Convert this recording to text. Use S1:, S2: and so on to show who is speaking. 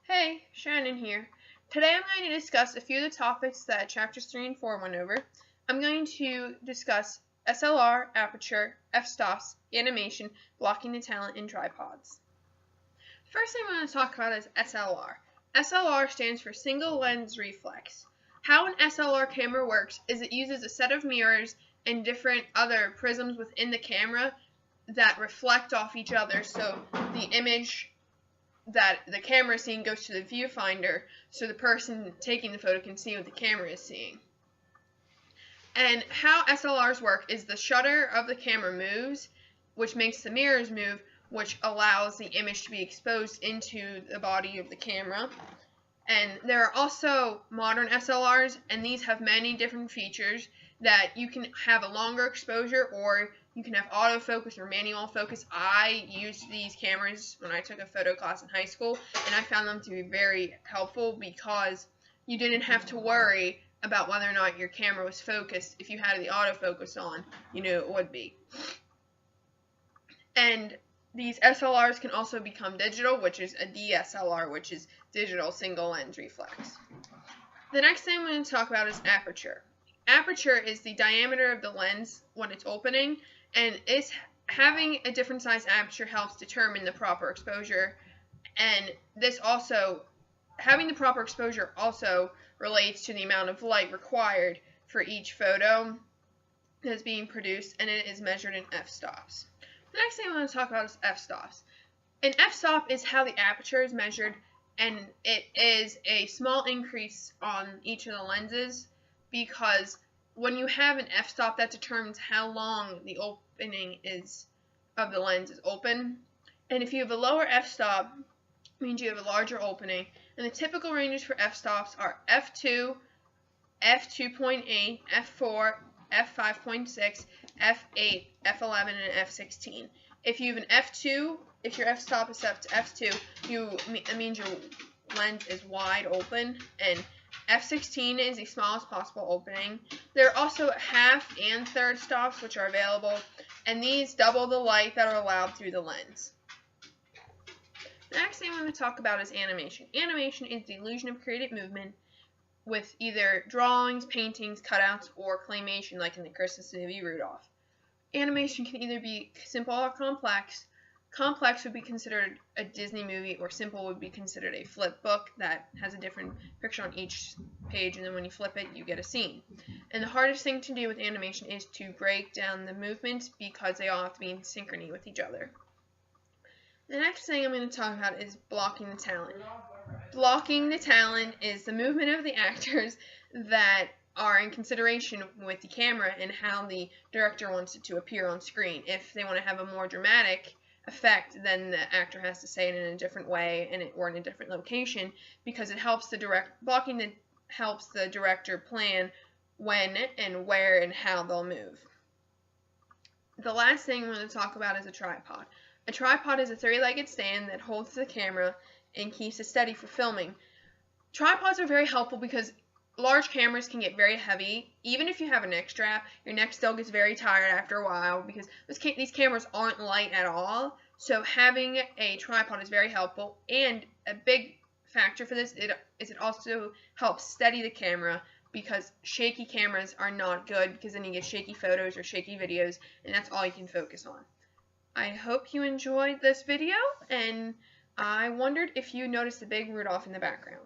S1: Hey, Shannon here. Today I'm going to discuss a few of the topics that chapters 3 and 4 went over. I'm going to discuss SLR, aperture, f-stops, animation, blocking the talent, and tripods. First thing I'm going to talk about is SLR. SLR stands for single lens reflex. How an SLR camera works is it uses a set of mirrors and different other prisms within the camera that reflect off each other, so the image that the camera is seeing goes to the viewfinder, so the person taking the photo can see what the camera is seeing. And how SLRs work is the shutter of the camera moves, which makes the mirrors move, which allows the image to be exposed into the body of the camera. And there are also modern SLRs, and these have many different features that you can have a longer exposure, or you can have autofocus or manual focus. I used these cameras when I took a photo class in high school, and I found them to be very helpful because you didn't have to worry about whether or not your camera was focused. If you had the autofocus on, you knew it would be. And these SLRs can also become digital, which is a DSLR, which is digital single lens reflex. The next thing I'm going to talk about is aperture. Aperture is the diameter of the lens when it's opening, and having a different size aperture helps determine the proper exposure. And having the proper exposure also relates to the amount of light required for each photo that is being produced, and it is measured in f-stops. The next thing I want to talk about is f-stops. An f-stop is how the aperture is measured, and it is a small increase on each of the lenses, because when you have an f-stop, that determines how long the opening of the lens is open. And if you have a lower f-stop, it means you have a larger opening. And the typical ranges for f-stops are f2, f2.8, f4, f5.6, f8, f11, and f16. If you have an f2, if your f-stop is set to f2, it means your lens is wide open, and f16 is the smallest possible opening. There are also half and third stops which are available, and these double the light that are allowed through the lens. The next thing I'm going to talk about is animation. Animation is the illusion of creative movement with either drawings, paintings, cutouts, or claymation, like in the Christmas movie Rudolph. Animation can either be simple or complex. Complex would be considered a Disney movie, or simple would be considered a flip book that has a different picture on each page, and then when you flip it, you get a scene. And the hardest thing to do with animation is to break down the movements, because they all have to be in synchrony with each other. The next thing I'm going to talk about is blocking the talent. Blocking the talent is the movement of the actors that are in consideration with the camera and how the director wants it to appear on screen. If they want to have a more dramatic effect, then the actor has to say it in a different way or in a different location, because it helps helps the director plan when and where and how they'll move. The last thing I'm going to talk about is a tripod. A tripod is a three-legged stand that holds the camera and keeps it steady for filming. Tripods are very helpful because large cameras can get very heavy. Even if you have a neck strap, your neck still gets very tired after a while, because these cameras aren't light at all. So having a tripod is very helpful, and a big factor for this is it also helps steady the camera, because shaky cameras are not good, because then you get shaky photos or shaky videos, and that's all you can focus on. I hope you enjoyed this video, and I wondered if you noticed the big Rudolph in the background.